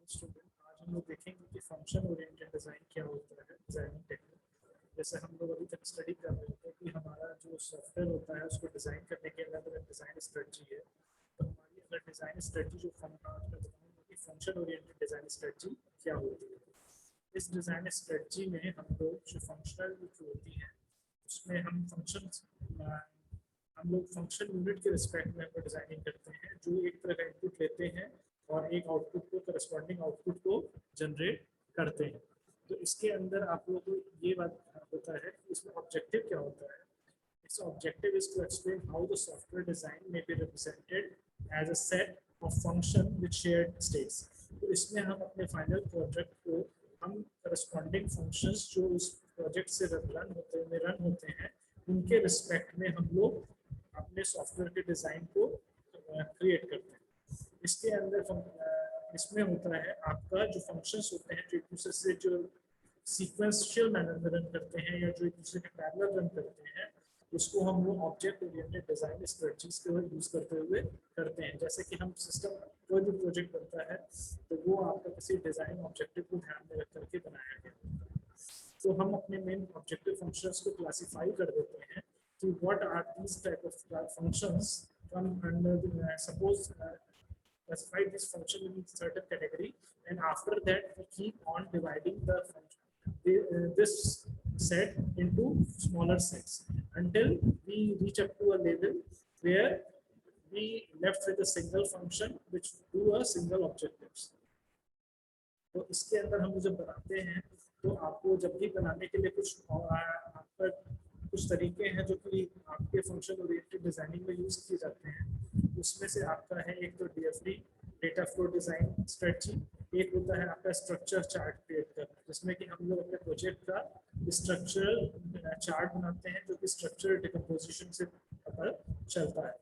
Student, आज हम लोग देखेंगे कि फंक्शन ओरिएंटेड डिज़ाइन क्या होता है, डिज़ाइनिंग टेक्निक। जैसे हम लोग अभी तक स्टडी कर रहे थे कि हमारा जो सॉफ्टवेयर होता है उसको डिज़ाइन करने के अलग अलग डिज़ाइन स्ट्रेटजी है। तो हमारी अगर डिज़ाइन स्ट्रेटजी जो फंक्शन ओरिएंटेड डिज़ाइन स्ट्रेटजी क्या होती है। इस डिज़ाइन स्ट्रेटजी में हम लोग जो फंक्शनल जो होती हैं उसमें हम लोग फंक्शन यूनिट के रिस्पेक्ट में हम डिज़ाइनिंग करते हैं, जो एक तरह का इनपुट लेते हैं और एक आउटपुट को करस्पॉन्डिंग आउटपुट को जनरेट करते हैं। तो इसके अंदर आप लोगों को ये बात होता है कि इसमें ऑब्जेक्टिव क्या होता है। Its objective is to explain how the software design may be represented as a set of function with shared states. तो इसमें हम अपने फाइनल प्रोजेक्ट को हम करस्पॉन्डिंग फंक्शंस जो उस प्रोजेक्ट से रन होते हैं उनके रिस्पेक्ट में हम लोग अपने सॉफ्टवेयर के डिज़ाइन को क्रिएट करते हैं। इसके अंदर इसमें होता है आपका जो फंक्शंस होते हैं जो एक दूसरे से जो सीक्वेंशियल मैनर में रन करते हैं या जो एक दूसरे के पैरेलल रन करते हैं, उसको हम लोग ऑब्जेक्ट ओरिएंटेड डिज़ाइन स्ट्रेटजीज को यूज़ करते हुए करते हैं। जैसे कि हम सिस्टम कोई भी प्रोजेक्ट बनता है तो वो आपका किसी डिज़ाइन ऑब्जेक्टिव को ध्यान में रख करके बनाया गया। तो हम अपने मेन ऑब्जेक्टिव फंक्शंस को क्लासीफाई कर देते हैं कि what are these type of functions suppose classify this function in certain category, and after that we keep on dividing the this set into smaller sets until we reach up to a level where we left with a single function which do a single objectives. तो इसके अंदर हम जब बनाते हैं तो आपको जब भी बनाने के लिए आपका कुछ तरीके हैं जो कि आपके फंक्शन ओरिएंटेड डिजाइनिंग में यूज किए जाते हैं। उसमें से आपका है एक तो DFD data flow design strategy, एक होता है आपका स्ट्रक्चर चार्ट क्रिएट करना, जिसमें कि हम लोग अपने प्रोजेक्ट का स्ट्रक्चरल चार्ट बनाते हैं जो कि स्ट्रक्चरल डिकम्पोजिशन से पता चलता है।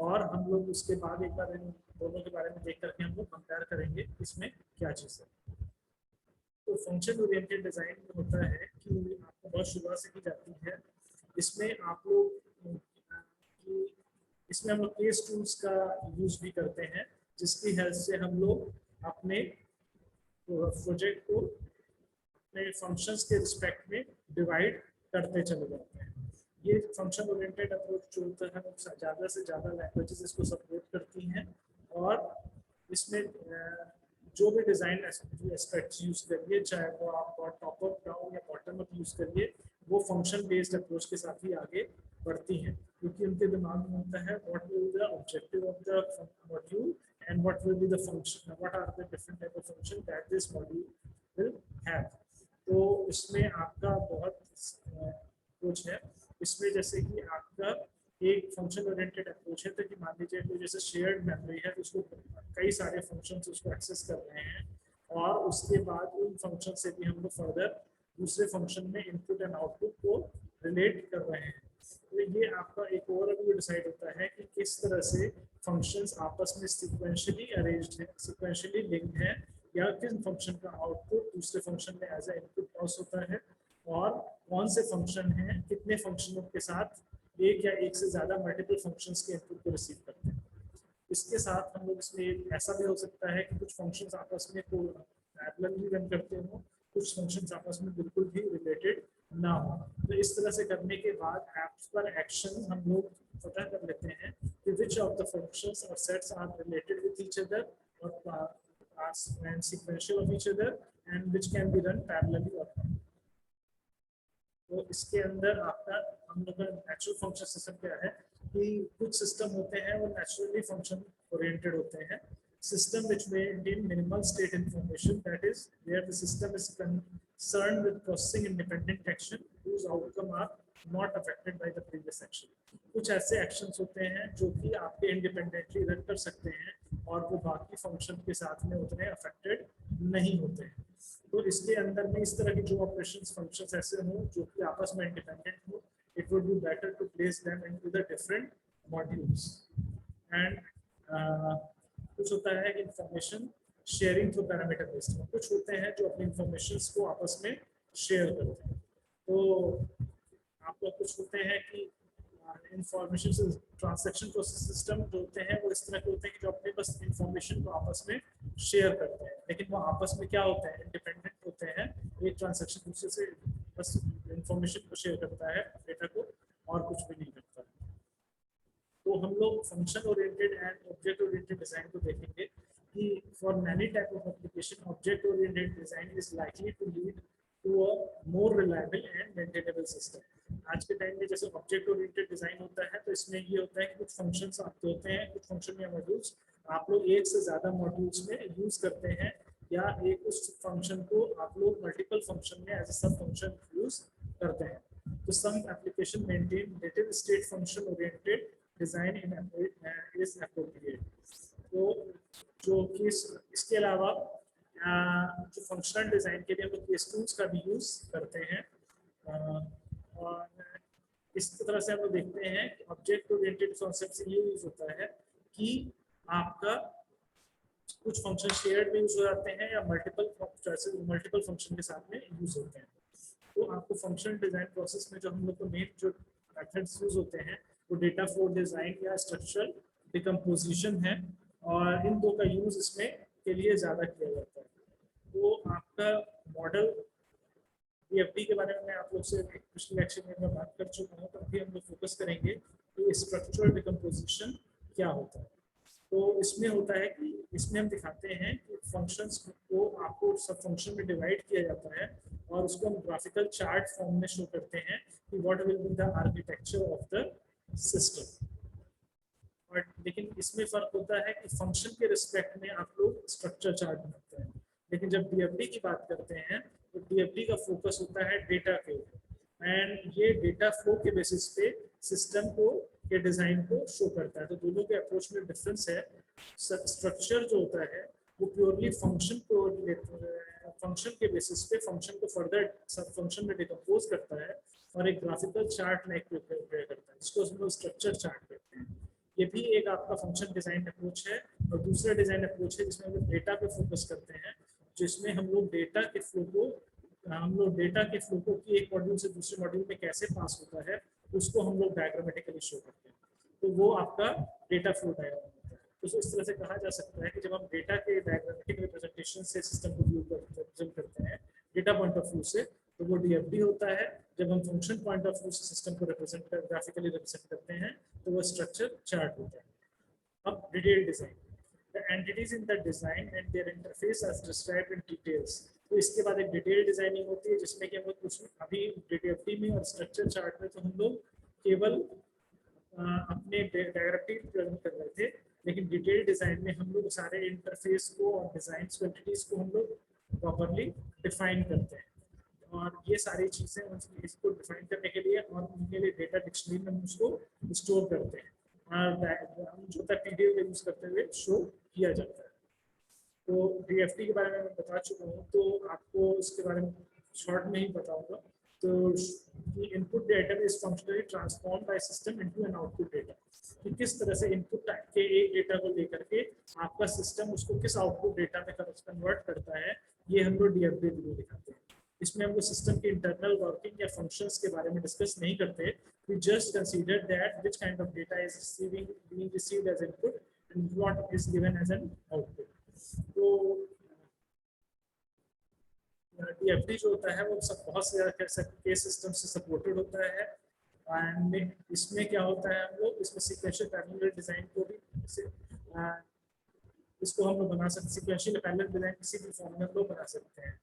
और हम लोग उसके बाद एक बार इन दोनों के बारे में देख करके हम लोग कंपेयर करेंगे इसमें क्या चीज़ है। तो फंक्शन ओरिएंटेड डिजाइन में होता है कि आपको बहुत शुरुआत से की जाती है। इसमें आप लोग इसमें हम लोग केस टूल्स का यूज भी करते हैं, जिसकी हेल्प से हम लोग अपने प्रोजेक्ट को अपने फंक्शंस के रिस्पेक्ट में डिवाइड करते चले जाते हैं। ये फंक्शन ओरिएंटेड अप्रोच जो होता है ज़्यादा से ज़्यादा लैंग्वेजेस इसको सपोर्ट करती हैं और इसमें जो भी डिज़ाइन एस्पेक्ट्स यूज़ करिए, चाहे वो आप टॉप अप डाउन या बॉटम अप यूज़ करिए, वो फंक्शन बेस्ड अप्रोच के साथ ही आगे बढ़ती हैं, क्योंकि उनके दिमाग में होता है what will be the objective of the module and what will be the function, what are the different type of function that this module will have. तो इसमें आपका बहुत कुछ है। इसमें जैसे कि आपका एक फंक्शन ओरिएंटेड अप्रोच है, तो कि मान लीजिए तो जैसे शेयर्ड मेमोरी है, तो उसको कई सारे फंक्शंस उसको एक्सेस कर रहे हैं और उसके बाद उन फंक्शन से भी हम लोग फर्दर दूसरे फंक्शन में इनपुट एंड आउटपुट को रिलेट कर रहे हैं। तो ये आपका एक ओवरव्यू डिसाइड होता है कि किस तरह से फंक्शंस आपस में सीक्वेंशियली अरेंज्ड है, सीक्वेंशियली लिंक्ड है, या किस फंक्शन का आउटपुट दूसरे फंक्शन में एज ए इनपुट पास होता है और कौन से फंक्शन हैं कितने फंक्शनों के साथ एक या एक से ज़्यादा मल्टीपल फंक्शंस के इनपुट को रिसीव करते हैं। इसके साथ हम लोग इसमें ऐसा भी हो सकता है कि कुछ फंक्शंस आपस में पैरेलली रन करते हो, कुछ फंक्शंस आपस में बिल्कुल भी रिलेटेड ना हो। तो इस तरह से करने के बाद एप्स पर एक्शन हम लोग पता कर लेते हैं कि विच ऑफ द फंक्शंस और sets are related with each other or sequential of each other and which can be run parallelly or not। तो इसके अंदर आपका हम लोग का नेचुरल फंक्शन सिस्टम क्या है कि कुछ सिस्टम होते हैं वो नेचुरली फंक्शन ओरिएंटेड होते हैं। System which may contain minimal state information, that is where the system is concerned with processing independent action whose outcome are not affected by the previous action। कुछ ऐसे actions होते हैं जो कि आपके independently run कर सकते हैं और वो बाकी फंक्शन के साथ में उतने अफेक्टेड नहीं होते हैं। तो इसके अंदर में इस तरह के जो ऑपरेशंस फंक्शंस ऐसे हों जो कि आपस में इंडिपेंडेंट हो, it would be better to place them into the different modules. And कुछ होता है information sharing through parameter based, कुछ होते हैं जो अपनी इंफॉर्मेशंस को आपस में शेयर करते हैं। तो आपको कुछ होते हैं कि इंफॉर्मेशन ट्रांजैक्शन प्रोसेस सिस्टम जो होते हैं वो इस तरह के होते हैं कि जो अपने बस इंफॉर्मेशन को आपस में शेयर करते हैं। लेकिन वो आपस में क्या होते हैं, इंडिपेंडेंट होते हैं। एक ट्रांजैक्शन दूसरे से बस इंफॉर्मेशन को शेयर करता है, डेटा को, और कुछ भी नहीं करता है। तो हम लोग function oriented and object oriented design को देखेंगे कि for many type of application object oriented design is likely to lead to a more reliable and maintainable system. आज के टाइम में जैसे ऑब्जेक्ट ओरिएंटेड डिजाइन होता है तो इसमें ये होता है कि कुछ फंक्शंस आपके होते हैं, कुछ फंक्शन या मॉड्यूल्स आप लोग एक से ज्यादा मॉड्यूल्स में यूज करते हैं, या एक उस फंक्शन को आप लोग मल्टीपल फंक्शन में as a sub function use करते हैं। तो some application maintain native state function oriented design in is appropriate. तो जो कि इसके अलावा जो फंक्शनल डिजाइन के लिए हम लोग केस टूल्स का भी यूज करते हैं। और इस तरह से हम लोग देखते हैं कि ऑब्जेक्ट ओरिएंटेड कॉन्सेप्ट से ये यूज होता है कि आपका कुछ फंक्शन शेयर्ड में यूज हो जाते हैं या मल्टीपल फंक्शन के साथ में यूज होते हैं। तो आपको फंक्शन डिजाइन प्रोसेस में जो हम लोग को मेन जो मेथड्स यूज होते हैं वो डेटा फ्लो डिजाइन या स्ट्रक्चरल डिकम्पोजिशन है, और इन दो का यूज इसमें के लिए ज़्यादा किया जाता है। तो आपका मॉडल DFT के बारे में मैं आप लोग से पिछले लेक्चर में मैं बात कर चुका हूँ, तो अभी हम लोग फोकस करेंगे कि स्ट्रक्चरल डिकम्पोजिशन क्या होता है। तो इसमें होता है कि इसमें हम दिखाते हैं कि फंक्शंस को आपको सब फंक्शन में डिवाइड किया जाता है और उसको हम ग्राफिकल चार्ट फॉर्म में शो करते हैं कि what will be the architecture of the system. और लेकिन इसमें फर्क होता है कि फंक्शन के रिस्पेक्ट में आप लोग स्ट्रक्चर चार्ट बनाते हैं, लेकिन जब DFT की बात करते हैं तो DFT का फोकस होता है डेटा के ऊपर, एंड ये डेटा फ्लो के बेसिस पे सिस्टम को के डिजाइन को शो करता है। तो दोनों के अप्रोच में डिफरेंस है। स्ट्रक्चर जो होता है वो प्योरली फंक्शन को फंक्शन के बेसिस पे फंक्शन को फर्दर सब फंक्शन में डिकम्पोज करता है और एक ग्राफिकल चार्ट लाइक प्रिपेयर करता है, जिसको हम लोग स्ट्रक्चर चार्ट कहते हैं। ये भी एक आपका फंक्शन डिजाइन अप्रोच है। और दूसरा डिजाइन अप्रोच है जिसमें हम लोग डेटा पे फोकस करते हैं, जिसमें हम लोग डेटा के फ्लो को कि एक मॉड्यूल से दूसरे मॉड्यूल में कैसे पास होता है उसको हम लोग डायग्रामेटिकली शो करते हैं। तो वो आपका डेटा फ्लो डायग्राम होता है। तो इस तरह से कहा जा सकता है कि जब हम डेटा के डायग्रामेटिक रिप्रेजेंटेशन से सिस्टम को रिप्रेजेंट करते हैं डेटा पॉइंट ऑफ व्यू से, तो वो DFT होता है। जब हम फंक्शन पॉइंट ऑफ व्यू से सिस्टम को ग्राफिकली रिप्रेजेंट करते हैं तो वो स्ट्रक्चर चार्ट होता है। अब detail design, the entities in the design and their interface are described in details. तो इसके बाद एक डिटेल डिजाइनिंग होती है जिसमें कि हम लोग कुछ अभी DFT में और स्ट्रक्चर चार्ट में तो हम लोग केवल अपने डायरेक्टिव प्रेजेंट कर रहे थे, लेकिन डिटेल डिजाइन में हम लोग सारे इंटरफेस को और डिजाइन क्वांटिटीज को हम लोग प्रॉपर्ली डिफाइन करते हैं। और ये सारी चीज़ें इसको डिफाइन करने के लिए और उनके लिए डेटा डिक्शनरी में हम उसको स्टोर करते हैं और हम जो तक PDF यूज करते हुए शो किया जाता है। तो DFT के बारे में मैं बता चुका हूँ, तो आपको इसके बारे में शॉर्ट में ही बताऊंगा। तो input data is functionally transform by system into an output data, कि किस तरह से इनपुट के एक डेटा को लेकर के आपका सिस्टम उसको किस आउटपुट डेटा में कन्वर्ट करता है, ये हम लोग DFT में दिखाते हैं। इसमें हम लोग सिस्टम के इंटरनल वर्किंग या फंक्शंस के बारे में डिस्कस नहीं करते। We just consider that which kind of data is being received as input and what is given as an output. तो DFT जो होता है वो सब बहुत से केस सिस्टम से सपोर्टेड होता है। एंड इसमें क्या होता है, हम लोग इसमें सीक्वेंशियल पैरेलल डिजाइन को भी इसको हम लोग बना सकते हैं। सीक्वेंशियल पैरेलल डिजाइन किसी भी फॉर्म में हम लोग बना सकते हैं।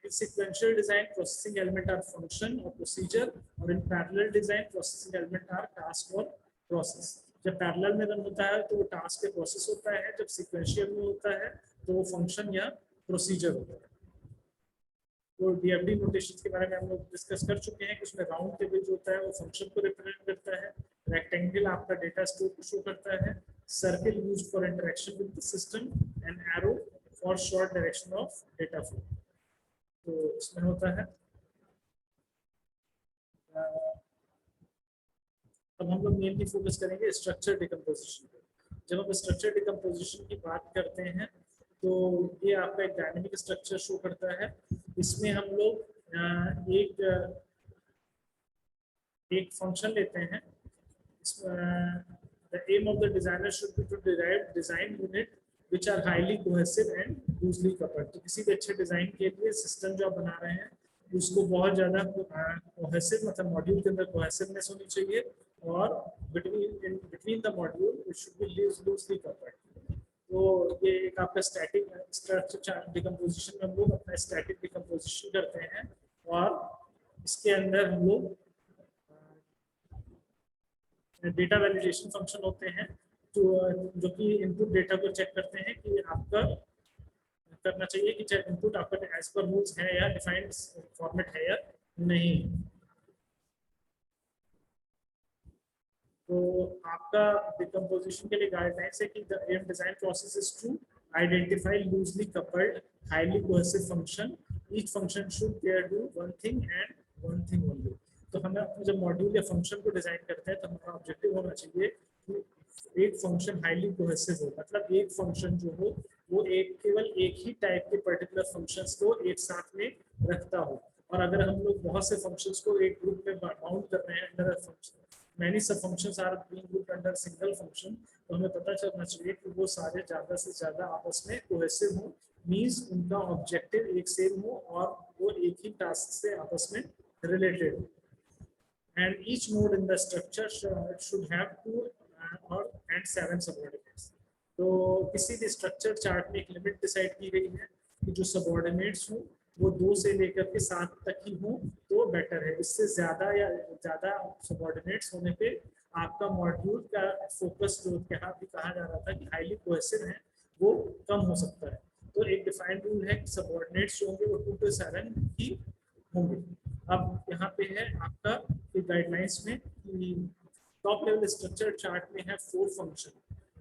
In sequential design, processing element are function or procedure, और in parallel design, processing element are task or process. जब पैरेलल में रन होता है तो वो टास्क या प्रोसेस होता है, जब सीक्वेंशियल में होता है तो वो फंक्शन या प्रोसीजर होता है। तो DFT नोटेशन के बारे में हम लोग डिस्कस कर चुके हैं कि उसमें राउंड टेबल जो होता है वो फंक्शन को रिप्रेजेंट करता है, रेक्टेंगल आपका डेटा स्टोर को शो करता है, circle used for interaction with the system, and arrow for short direction of data flow. तो इसमें होता है। अब हम लोग मेनली फोकस करेंगे स्ट्रक्चर डिकम्पोजिशन पे। जब हम स्ट्रक्चर डिकम्पोजिशन की बात करते हैं तो ये आपका एक डायनेमिक स्ट्रक्चर शो करता है। इसमें हम लोग एक फंक्शन लेते हैं। The aim of the designer should be to derive design unit which are highly cohesive and loosely covered. तो किसी भी अच्छे डिजाइन के लिए सिस्टम जो आप बना रहे हैं उसको बहुत ज़्यादा कोहेसिव, मतलब मॉड्यूल के अंदर कोहेसिवनेस होनी चाहिए, और between the module it should be loosely covered. तो ये एक आपका स्टैटिक स्ट्रक्चर डिकम्पोजिशन में हम लोग अपना स्टैटिक डिकम्पोजिशन करते हैं, और इसके अंदर हम लोग डेटा वैलिडेशन फंक्शन होते हैं जो कि इनपुट डेटा को चेक करते हैं कि आपका करना चाहिए कि चाहे इनपुट आपका एज पर रूल्स है या डिफाइंड फॉर्मेट है या नहीं। तो आपका डिकम्पोजिशन के लिए गाइडलाइंस है कि the aim design process is to identify loosely coupled highly cohesive function, each function should there do one thing and one thing only. तो हमें अपने जब मॉड्यूल या फंक्शन को डिजाइन करते हैं तो हमारा ऑब्जेक्टिव होना चाहिए कि एक फंक्शन हाईली कोहेसिव हो, मतलब एक फंक्शन जो हो वो केवल एक ही टाइप के पर्टिकुलर फंक्शंस को एक साथ में रखता हो। और अगर हम लोग बहुत से फंक्शंस को एक ग्रुप में बाउंड कर रहे हैं under function, many sub functions are being grouped under single function, तो हमें पता चलना चाहिए कि वो सारे ज़्यादा से ज़्यादा आपस में कोहेसिव हो, मींस उनका ऑब्जेक्टिव एक सेम हो और वो एक ही टास्क से आपस में रिलेटेड हो। And each node in the structure should have 2 and 7 subordinates. तो किसी भी स्ट्रक्चर चार्ट में एक लिमिट डिसाइड की गई है कि जो सबऑर्डिनेट्स हो वो 2 से लेकर के 7 तक ही हो तो बेटर है। इससे ज़्यादा या ज़्यादा सबऑर्डिनेट्स होने पे आपका मॉड्यूल का फोकस जो कहा जा रहा था कि हाईली कोहेसिव है वो कम हो सकता है। तो एक डिफाइंड रूल है कि सबऑर्डिनेट्स जो होंगे वो 2 to 7 ही होंगे। अब यहाँ पे है आपका गाइडलाइंस में कि टॉप लेवल स्ट्रक्चर चार्ट में है 4 function,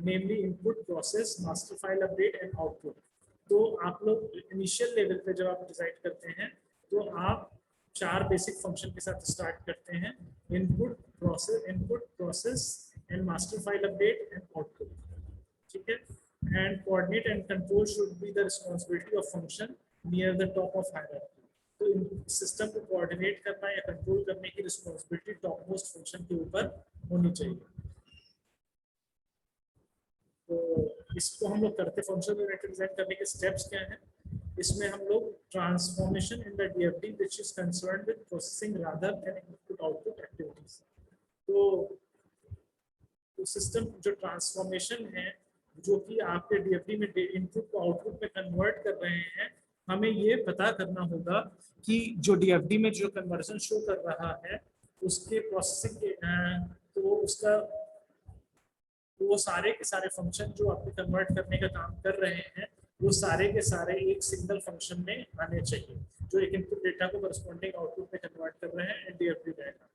namely input, process, master file update and output. तो आप लोग इनिशियल लेवल पे जब आप डिजाइन करते हैं तो आप 4 बेसिक फंक्शन के साथ स्टार्ट करते हैं, input process and master file update and output, ठीक है। And coordinate and control should be the responsibility of function near the top of hierarchy. तो सिस्टम को कोऑर्डिनेट करना या कंट्रोल करने की रिस्पांसिबिलिटी टॉप मोस्ट फंक्शन के ऊपर होनी चाहिए। तो इसको हम लोग करते फंक्शन ओरिएंटेड डिजाइन करने के स्टेप्स क्या हैं? इसमें हम लोग transformation in the DFD which is concerned with processing rather than input output activities. तो सिस्टम जो ट्रांसफॉर्मेशन है जो कि आपके डीएफडी में इनपुट को आउटपुट में कन्वर्ट कर रहे हैं, हमें ये पता करना होगा कि जो डीएफडी में जो कन्वर्जन शो कर रहा है उसके प्रोसेसिंग के तो उसका वो सारे के सारे फंक्शन जो आपको कन्वर्ट करने का काम कर रहे हैं वो सारे के सारे एक सिंगल फंक्शन में आने चाहिए जो एक इनपुट डेटा को करस्पॉन्डिंग आउटपुट में कन्वर्ट कर रहे हैं DFD data.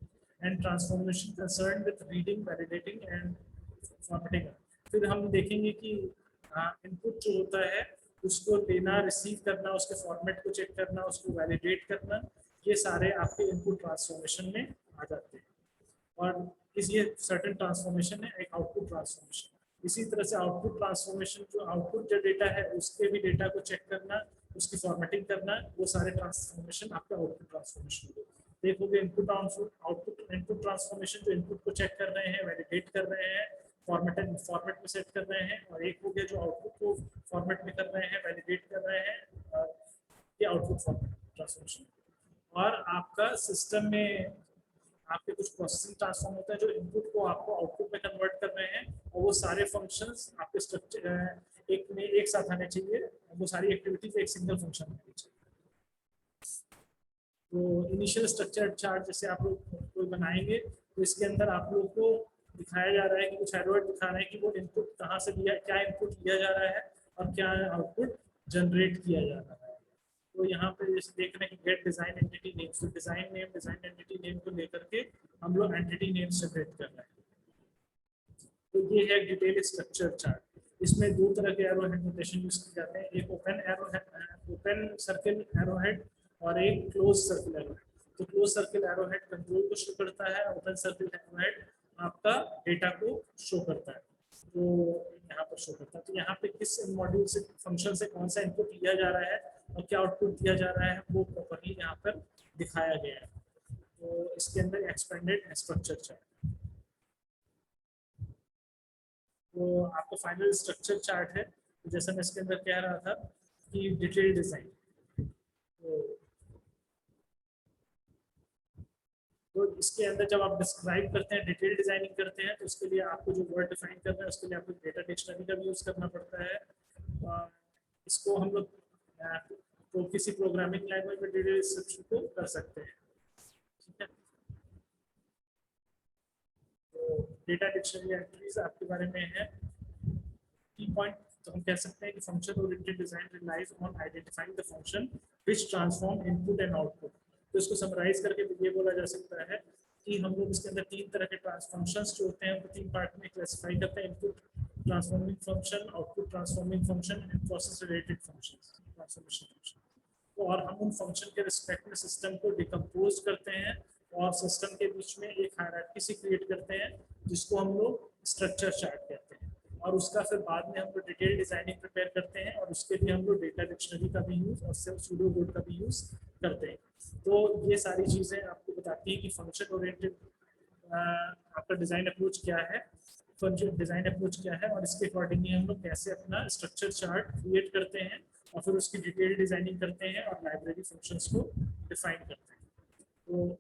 And transformation concern with reading, validating and formatting. फिर हम देखेंगे कि इनपुट जो होता है उसको लेना, रिसीव करना, उसके फॉर्मेट को चेक करना, उसको वैलिडेट करना, ये सारे आपके इनपुट ट्रांसफॉर्मेशन में आ जाते हैं। और ये सर्टेन ट्रांसफॉर्मेशन है एक आउटपुट ट्रांसफॉर्मेशन। इसी तरह से आउटपुट ट्रांसफॉर्मेशन जो आउटपुट जो डेटा है उसके भी डेटा को चेक करना, उसकी फॉर्मेटिंग करना, वो सारे ट्रांसफॉर्मेशन आपका आउटपुट ट्रांसफॉर्मेशन होगा। देखोगे इनपुट आउटपुट इनपुट ट्रांसफॉर्मेशन जो इनपुट को चेक कर रहे हैं, वैलिडेट कर रहे हैं, फॉर्मेट में सेट कर रहे हैं, और एक हो गया जो आउटपुट को फॉर्मेट में कर रहे हैं, वैलिडेट कर रहे हैं, ये आउटपुट फॉर्मेट ट्रांसफॉर्मेशन। और आपका सिस्टम में आपके कुछ प्रोसेसिंग ट्रांसफॉर्म होता है जो इनपुट को आपको आउटपुट में कन्वर्ट कर रहे हैं, और वो सारे फंक्शंस आपके स्ट्रक्चर एक में एक साथ आने चाहिए, वो सारी एक्टिविटीज एक सिंगल फंक्शन में आनी चाहिए। तो इनिशियल स्ट्रक्चर चार्ट जैसे आप लोग कोई बनाएंगे तो इसके अंदर आप लोग को दिखाया जा रहा है कि कुछ एरोड दिखा रहे हैं कि वो इनपुट कहाँ से लिया, क्या इनपुट लिया जा रहा है और क्या आउटपुट जनरेट किया जा रहा है। तो यहाँ पे जैसे देख रहे हैं कि गेट डिजाइन एंटिटी नेम, तो डिजाइन एंटिटी नेम को लेकर के हम लोग एंटिटी नेम जनरेट कर रहे हैं। तो ये है डिटेल स्ट्रक्चर चार्ट। इसमें 2 तरह के एरो हेड नोटेशन यूज किए जाते हैं, एक open arrow head, open circle arrow head, और एक क्लोज सर्किल एरो हेड। तो close circle arrow head control को शो करता है, ओपन सर्किल एरो हेड आपका डेटा को शो करता है। तो यहाँ पर शो करता है तो यहाँ पे किस मॉड्यूल से फंक्शन से कौन सा इनपुट लिया जा रहा है और क्या आउटपुट दिया जा रहा है वो प्रॉपर्ली यहाँ पर दिखाया गया है। तो इसके अंदर एक्सपेंडेड स्ट्रक्चर चार्ट, तो आपका फाइनल स्ट्रक्चर चार्ट है। जैसा मैं इसके अंदर कह रहा था कि डिटेल डिजाइन। तो इसके अंदर जब आप डिस्क्राइब करते हैं, डिटेल डिजाइनिंग करते हैं, तो उसके लिए आपको जो वर्ड डिफाइन करना है उसके लिए आपको डेटा डिक्शनरी का भी यूज करना पड़ता है। इसको हम लोग तो किसी प्रोग्रामिंग लैंग्वेज में डिटेल डिस्क्रिप्शन को कर सकते हैं, ठीक है। तो डेटा डिक्शनरी एंट्रीज आपके बारे में है। की पॉइंट तो हम कह सकते हैं कि function oriented design relies on identifying the function which transform input and output. तो इसको समराइज करके ये बोला जा सकता है कि हम लोग इसके अंदर तीन तरह के फंक्शंस जो होते हैं वो तीन पार्ट में क्लासिफाई करते हैं: input transforming function, output transforming function and process related functions, transformation function. तो और हम उन फंक्शन के रिस्पेक्ट में सिस्टम को डिकम्पोज करते हैं और सिस्टम के बीच में एक हायरार्की सी क्रिएट करते हैं जिसको हम लोग स्ट्रक्चर चार्ट कहते हैं। और उसका फिर बाद में हम लोग डिटेल डिजाइनिंग प्रिपेयर करते हैं और उसके लिए हम लोग डेटा डिक्शनरी का भी यूज और सूडो कोड का भी यूज करते हैं। तो ये सारी चीजें आपको बताती हैं कि फंक्शन ओरिएंटेड आपका डिजाइन अप्रोच क्या है, फंक्शन डिजाइन अप्रोच क्या है, और इसके अकॉर्डिंगली हम लोग कैसे अपना स्ट्रक्चर चार्ट क्रिएट करते हैं और फिर उसकी डिटेल डिजाइनिंग करते हैं और लाइब्रेरी फंक्शंस को डिफाइन करते हैं। तो